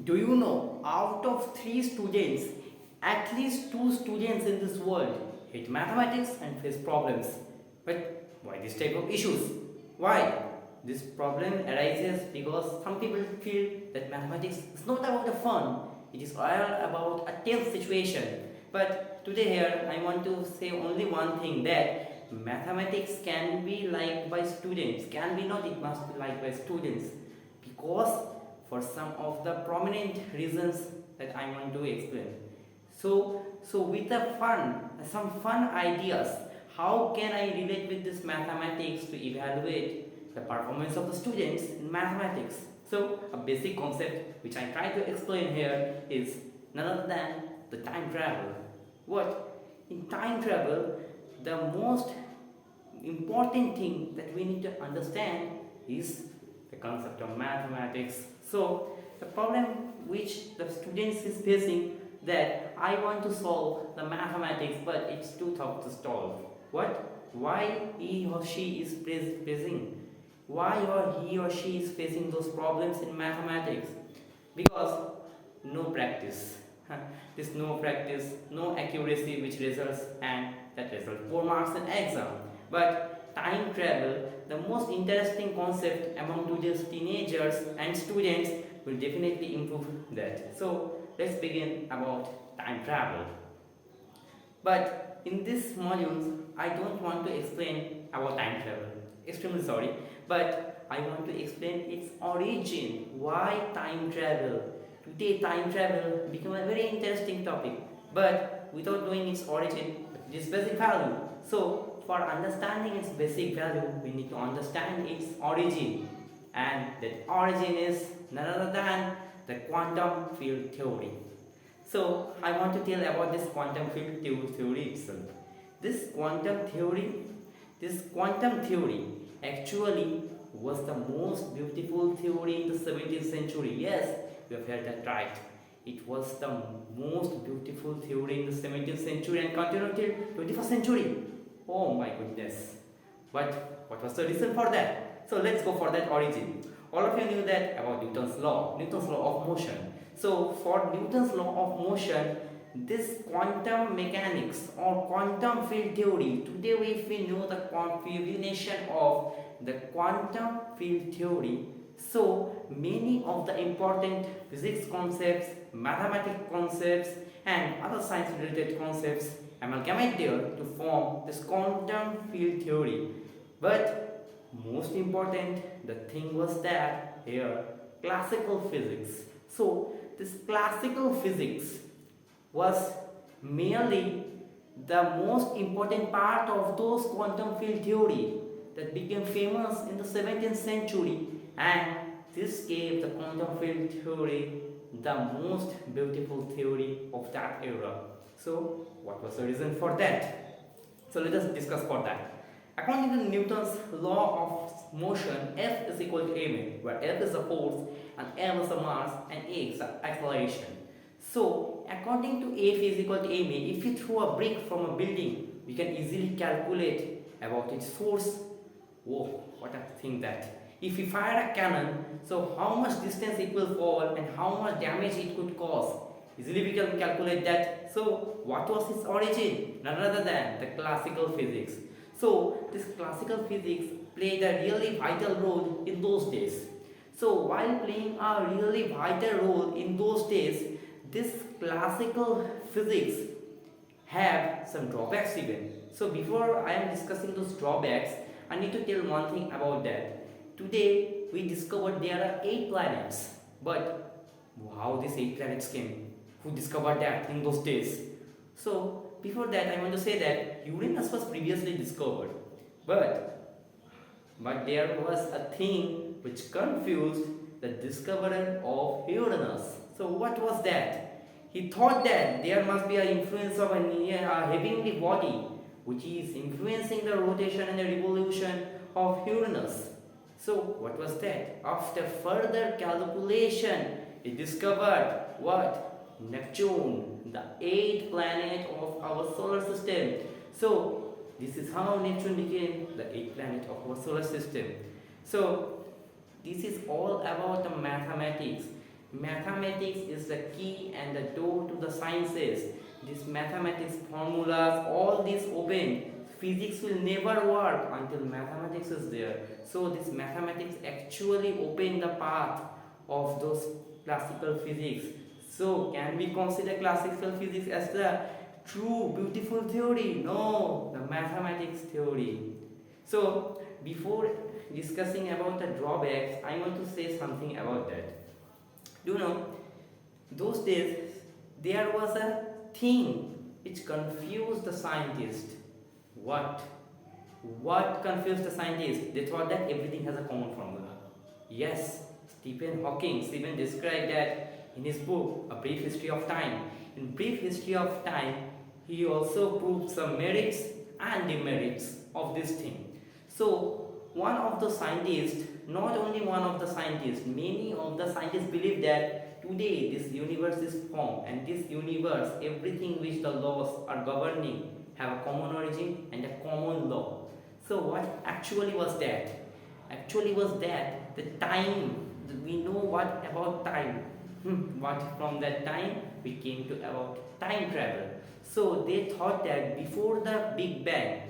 Do you know, out of three students, at least two students in this world hate mathematics and face problems. But why this type of issues? Why? This problem arises because some people feel that mathematics is not about the fun, it is all about a tense situation. But today here I want to say only one thing, that mathematics can be liked by students, can be not, it must be liked by students, because for some of the prominent reasons that I want to explain. So with some fun ideas, how can I relate with this mathematics to evaluate the performance of the students in mathematics? So a basic concept which I try to explain here is none other than the time travel. What? In time travel, the most important thing that we need to understand is the concept of mathematics. So the problem which the students is facing, that I want to solve the mathematics but it's too tough to solve. What? Why he or she is facing? Why or he or she is facing those problems in mathematics? Because no practice. This no practice, no accuracy which results, and that results poor marks in exam. But time travel, the most interesting concept among today's teenagers and students, will definitely improve that. So let's begin about time travel. But in this modules, I don't want to explain about time travel. Extremely sorry, but I want to explain its origin. Why time travel? Today, time travel become a very interesting topic, but without knowing its origin, its basic value. So, for understanding its basic value, we need to understand its origin, and that origin is none other than the quantum field theory. So, I want to tell about this quantum field theory itself. This quantum theory, this quantum theory actually was the most beautiful theory in the 17th century. Yes, you have heard that right. It was the most beautiful theory in the 17th century and continued till 21st century. Oh my goodness. But what was the reason for that? So let's go for that origin. All of you knew that about Newton's law of motion. So for Newton's law of motion, this quantum mechanics or quantum field theory, today if we know the configuration of the quantum field theory, so many of the important physics concepts, mathematical concepts, and other science related concepts amalgamate there to form this quantum field theory. But most important, the thing was that here classical physics. So this classical physics was merely the most important part of those quantum field theory that became famous in the 17th century, and this gave the quantum field theory the most beautiful theory of that era. So what was the reason for that? So let us discuss for that. According to Newton's law of motion, F is equal to ma, where F is a force and m is a mass and a is the acceleration. So according to F is equal to ma, if you throw a brick from a building, we can easily calculate about its force. Whoa, what a thing that. If we fire a cannon, so how much distance it will fall and how much damage it could cause. Easily we can calculate that. So what was its origin? None other than the classical physics. So this classical physics played a really vital role in those days. So while playing a really vital role in those days, this classical physics have some drawbacks even. So before I am discussing those drawbacks, I need to tell one thing about that. Today we discovered there are 8 planets, but how these 8 planets came? Who discovered that in those days? So before that I want to say that Uranus was previously discovered, but there was a thing which confused the discoverer of Uranus. So what was that? He thought that there must be an influence of a heavenly body which is influencing the rotation and the revolution of Uranus. So what was that? After further calculation, he discovered what? Neptune, the 8th planet of our solar system. So this is how Neptune became the 8th planet of our solar system. So this is all about the mathematics. Mathematics is the key and the door to the sciences. These mathematics formulas, all these open. Physics will never work until mathematics is there. So this mathematics actually open the path of those classical physics. So can we consider classical physics as the true beautiful theory? No, the mathematics theory. So before discussing about the drawbacks, I want to say something about that. Do you know, those days there was a thing which confused the scientist. What? What confused the scientist? They thought that everything has a common formula. Yes, Stephen described that in his book, A Brief History of Time. In Brief History of Time, he also proved some merits and demerits of this thing. So, one of the scientists, not only one of the scientists, many of the scientists believe that today this universe is formed, and this universe, everything which the laws are governing have a common origin and a common law. So what actually was that? Actually was that the time, we know what about time. What from that time we came to about time travel. So they thought that before the Big Bang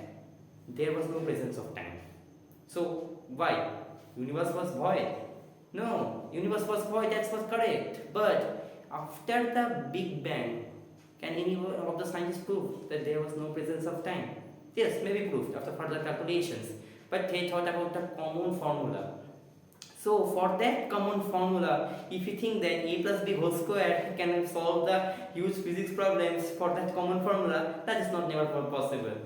there was no presence of time. So why? Universe was void. No, universe was void, that was correct. But after the Big Bang, can any of the scientists prove that there was no presence of time? Yes, maybe proved after further calculations. But they thought about the common formula. So for that common formula, if you think that a plus b whole square can solve the huge physics problems for that common formula, that is not never possible.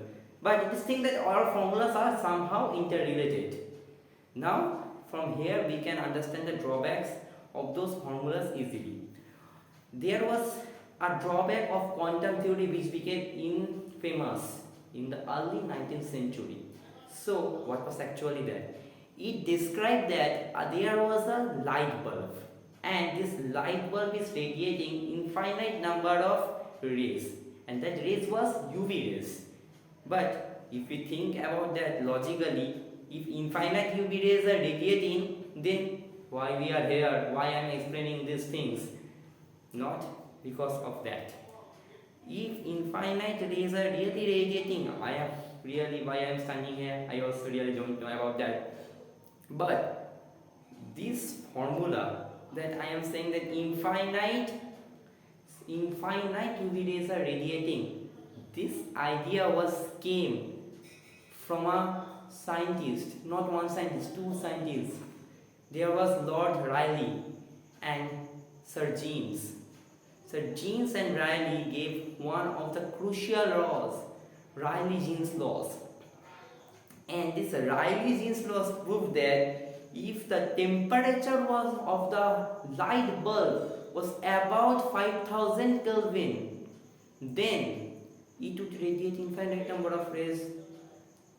But it is think that all formulas are somehow interrelated. Now from here we can understand the drawbacks of those formulas easily. There was a drawback of quantum theory which became infamous in the early 19th century. So what was actually that? It described that there was a light bulb, and this light bulb is radiating infinite number of rays, and that rays was UV rays. But if you think about that logically, if infinite UV rays are radiating, then why we are here? Why I am explaining these things? Not because of that. If infinite rays are really radiating, I am really why I am standing here. I also really don't know about that. But this formula that I am saying that infinite UV rays are radiating, this idea came from a scientist, not one scientist, two scientists. There was Lord Rayleigh and Sir James. Sir James and Rayleigh gave one of the crucial laws, Rayleigh-Jeans laws. And this Rayleigh-Jeans laws proved that if the temperature was of the light bulb was about 5000 Kelvin, then it would radiate infinite number of rays.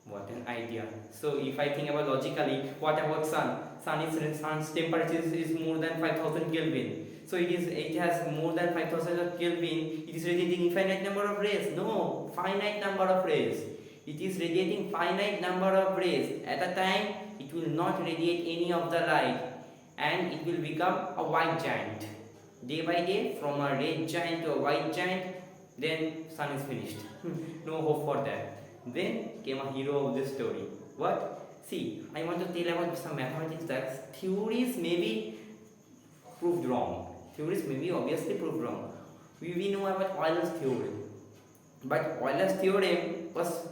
What an idea. So if I think about logically, what about sun? Sun's temperature is more than 5000 Kelvin. So it has more than 5000 Kelvin. It is radiating infinite number of rays. No, finite number of rays. It is radiating finite number of rays. At a time, it will not radiate any of the light, and it will become a white giant. Day by day, from a red giant to a white giant, then sun is finished. No hope for that. Then came a hero of this story. What? See, I want to tell about some mathematics that theories may be proved wrong. Theories may be obviously proved wrong. We know about Euler's theorem. But Euler's theorem was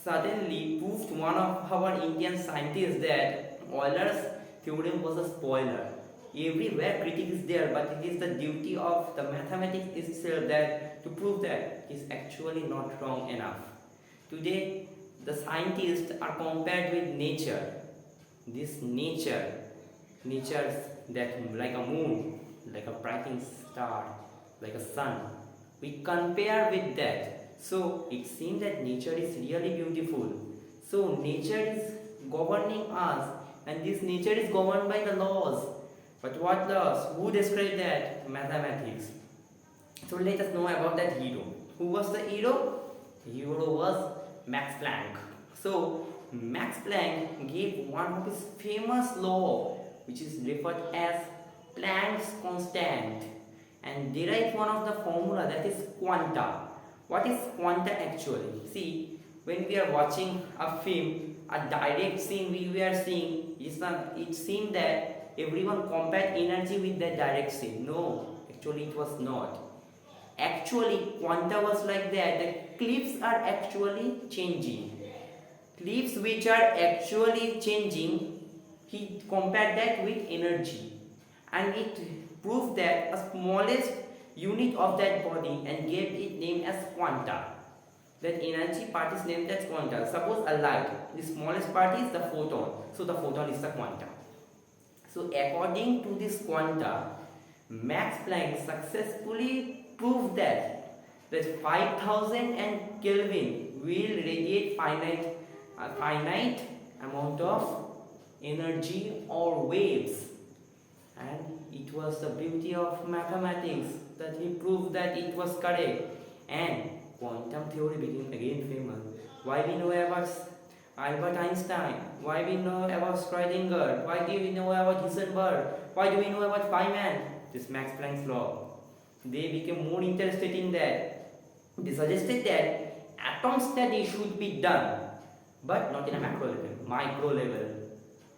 suddenly proved one of our Indian scientists that Euler's theorem was a spoiler. Everywhere critique is there, but it is the duty of the mathematics itself that to prove that it is actually not wrong enough. Today, the scientists are compared with nature. This nature that like a moon, like a brightening star, like a sun, we compare with that. So it seems that nature is really beautiful. So nature is governing us, and this nature is governed by the laws. But what laws? Who described that? Mathematics. So let us know about that hero. Who was the hero? The hero was Max Planck. So Max Planck gave one of his famous law, which is referred as Planck's constant. and derive one of the formula, that is quanta. What is quanta actually? See, when we are watching a film, a direct scene we are seeing, it seemed that everyone compared energy with that direct scene. No, actually it was not. Actually, quanta was like that. The clips are actually changing. Clips which are actually changing, he compared that with energy, and it proved that a smallest unit of that body and gave it name as quanta. That energy part is named as quanta. Suppose a light, the smallest part is the photon, so the photon is the quanta. So according to this quanta, Max Planck successfully proved that 5000 and Kelvin will radiate a finite amount of energy or waves, and it was the beauty of mathematics that he proved that it was correct, and quantum theory became again famous. Why we know about Albert Einstein? Why we know about Schrödinger? Why do we know about Heisenberg? Why do we know about Feynman? This Max Planck's law. They became more interested in that. They suggested that atom study should be done, but not in a macro level, micro level.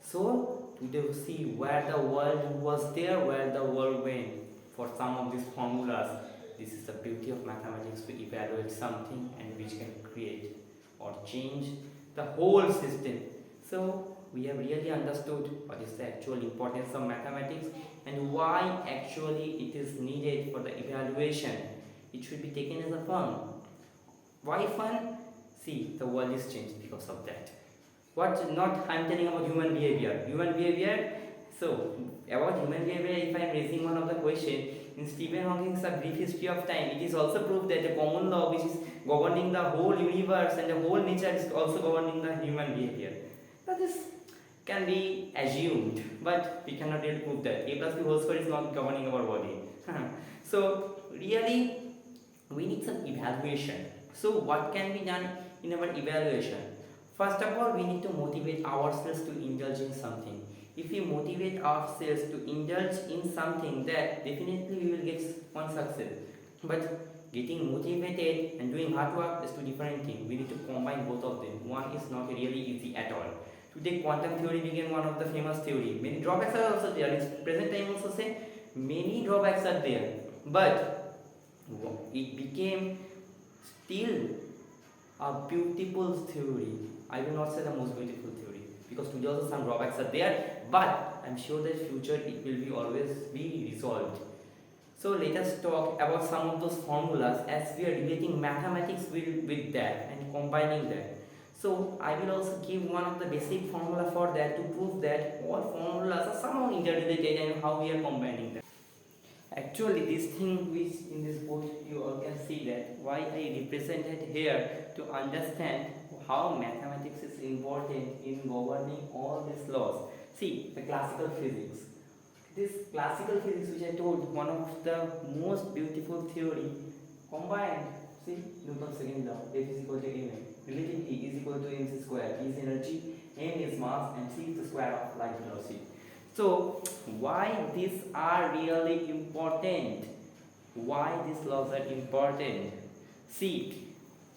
So to see where the world was there, where the world went for some of these formulas. This is the beauty of mathematics, to evaluate something and which can create or change the whole system. So we have really understood what is the actual importance of mathematics and why actually it is needed for the evaluation. It should be taken as a fun. Why fun? See, the world is changed because of that. What not I'm telling about human behavior. Human behavior. So about human behavior, if I am raising one of the question in Stephen Hawking's A Brief History of Time, it is also proved that the common law which is governing the whole universe and the whole nature is also governing the human behavior. Now this can be assumed, but we cannot really prove that. A plus B whole square is not governing our body. So really we need some evaluation. So what can be done in our evaluation? First of all, we need to motivate ourselves to indulge in something. If we motivate ourselves to indulge in something, that definitely we will get one success. But getting motivated and doing hard work is two different things. We need to combine both of them. One is not really easy at all. Today quantum theory became one of the famous theory. Many drawbacks are also there. In present time also say many drawbacks are there. But it became still a beautiful theory. I will not say the most beautiful theory, because today also some drawbacks are there, but I am sure that future it will be always be resolved. So let us talk about some of those formulas as we are relating mathematics with that and combining that. So I will also give one of the basic formula for that to prove that all formulas are somehow interrelated and how we are combining them. Actually, this thing which in this post you all can see that why I represented here to understand how mathematics is important in governing all these laws. See, the classical physics. This classical physics which I told, one of the most beautiful theory combined. See, Newton's second law, F is equal to mA. Relativity is equal to mc square. E is energy, m is mass, and c is the square of light velocity. So, why these are really important? Why these laws are important? See,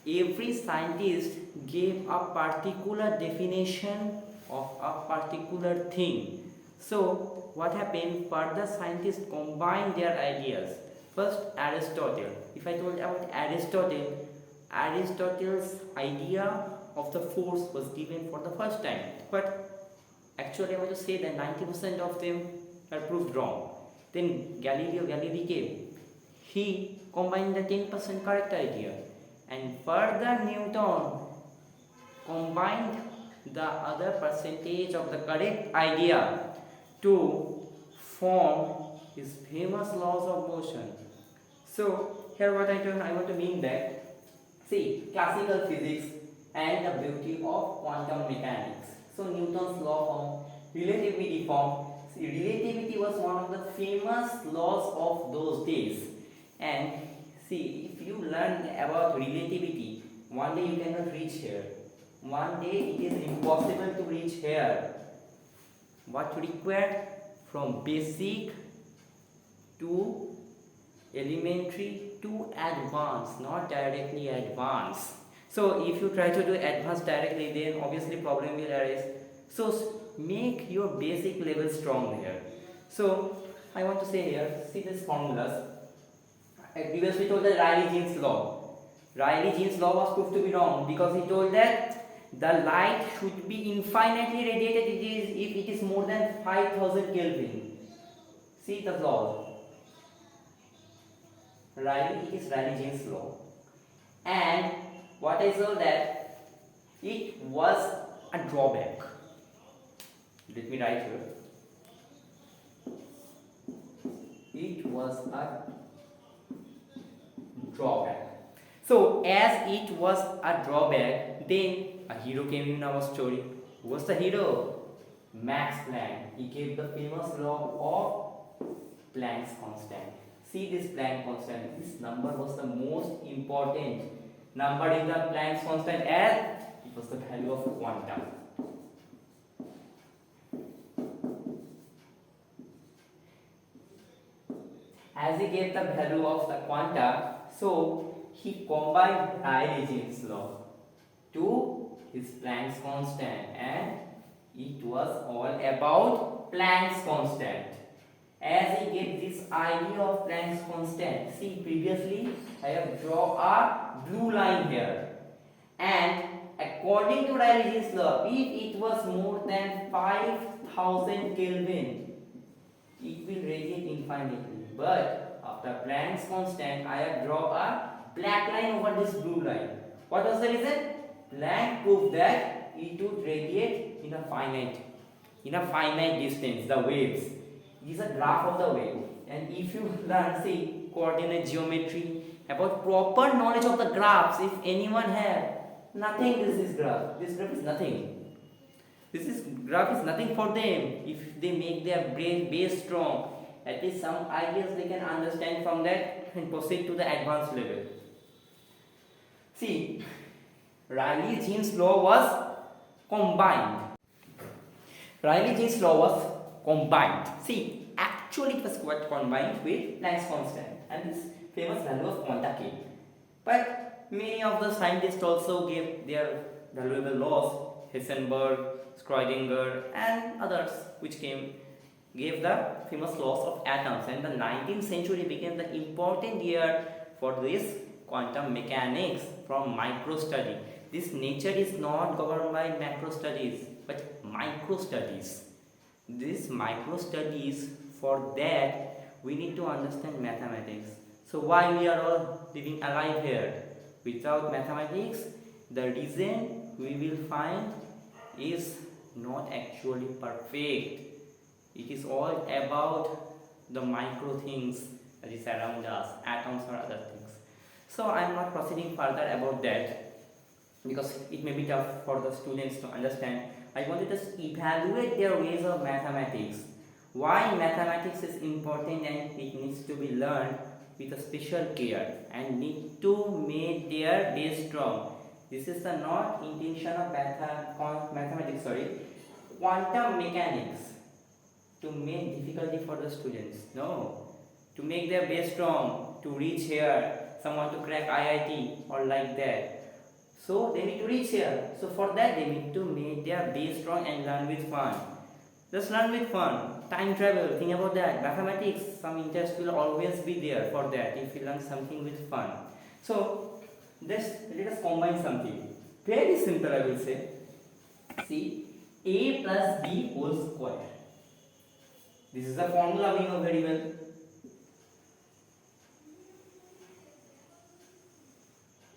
every scientist gave a particular definition of a particular thing. So, what happened? Further scientists combined their ideas. First, Aristotle. If I told about Aristotle, Aristotle's idea of the force was given for the first time. But actually, I want to say that 90% of them are proved wrong. Then Galileo Galilei came. He combined the 10% correct idea. And further Newton combined the other percentage of the correct idea to form his famous laws of motion. So here what I want to mean that, see, classical physics and the beauty of quantum mechanics. So Newton's law form, relativity form. See, relativity was one of the famous laws of those days. And see, if you learn about relativity, one day you cannot reach here. One day it is impossible to reach here. What required? From basic to elementary to advanced, not directly advanced. So if you try to do advanced directly, then obviously problem will arise. So make your basic level strong here. So I want to say here, see this formulas. I previously told the Riley-Jeans law. Riley-Jeans law was proved to be wrong because he told that the light should be infinitely radiated if it is more than 5000 Kelvin. See the law. It is Riley-Jeans law. And what I saw that it was a drawback. Let me write here. It was a drawback. So as it was a drawback, then a hero came in our story. Who was the hero? Max Planck. He gave the famous law of Planck's constant. See this Planck constant. This number was the most important number in the Planck's constant, as it was the value of quantum. As he gave the value of the quanta, so he combined Rayleigh-Jeans law to his Planck's constant, and it was all about Planck's constant. As he gave this idea of Planck's constant, see previously I have drawn a blue line here, and according to Rayleigh-Jeans law, if it was more than 5000 Kelvin, it will radiate infinitely. But after Planck's constant, I have drawn a black line over this blue line. What was the reason? Planck proved that it would radiate in a finite distance, the waves. It is a graph of the wave. And if you learn, say, coordinate geometry, about proper knowledge of the graphs, if anyone have, nothing this graph. This graph is nothing. Graph is nothing for them. If they make their base strong, at least some ideas they can understand from that and proceed to the advanced level. See, Rayleigh-Jeans law was combined. Rayleigh-Jeans law was combined. See, actually it was quite combined with Planck's constant and this famous value of quanta K. But many of the scientists also gave their valuable laws, Heisenberg, Schrödinger and others which gave the famous laws of atoms, and the 19th century became the important year for this quantum mechanics from micro study. This nature is not governed by macro studies but micro studies. These micro studies, for that we need to understand mathematics. So why we are all living alive here? Without mathematics, the reason we will find is not actually perfect. It is all about the micro things that is around us, atoms or other things. So I am not proceeding further about that because it may be tough for the students to understand. I wanted to evaluate their ways of mathematics. Why mathematics is important and it needs to be learned with a special care and need to make their base strong. This is the not intention of mathematics, quantum mechanics to make difficulty for the students. No, to make their base strong, to reach here, someone to crack IIT or like that. So they need to reach here. So for that they need to make their base strong and learn with fun. Just learn with fun. Time travel, think about that. Mathematics, some interest will always be there for that if you learn something with fun. So let us combine something. Very simple, I will say. See, a plus b whole square. This is the formula we know very well.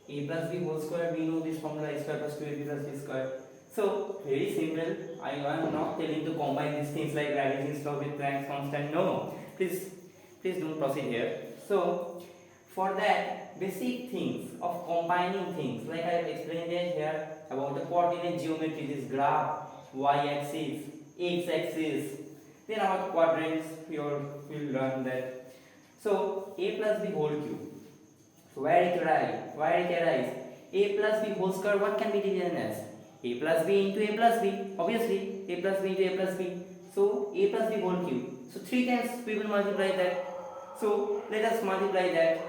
A plus b whole square, we know this formula, a square plus 2ab plus b square. So very simple. I am not telling to combine these things like Rayleigh-Jeans law with Planck's constant. No, please don't proceed here. So for that, basic things of combining things, like I have explained it here about the coordinate geometry, this graph, y-axis, x-axis. Then about quadrants, we will learn that. So a plus b whole cube. So where it arise? A plus b whole square, what can be written as? A plus b into a plus b. Obviously, a plus b into a plus b. So a plus b whole cube. So 3 times we will multiply that. So let us multiply that.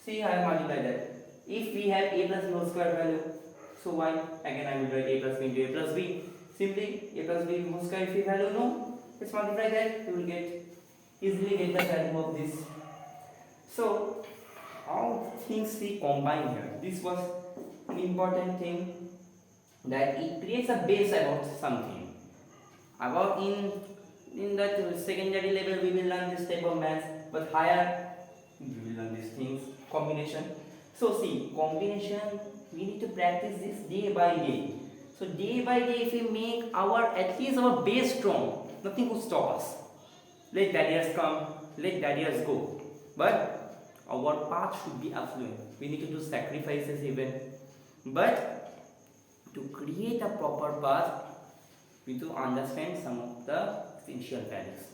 See, I have multiplied that. If we have a plus b whole square value, so why? Again I will write a plus b into a plus b. Simply a plus b whole square if we value no. Let's multiply that. You will easily get the value of this. So how things we combine here. This was an important thing, that it creates a base about something. About in that secondary level we will learn this type of maths, but higher we will learn these things, combination. So see, combination we need to practice this day by day. So day by day, if we make our at least our base strong, nothing could stop us. Let barriers come, let barriers go, but our path should be affluent. We need to do sacrifices even, but to create a proper path, we need to understand some of the essential values.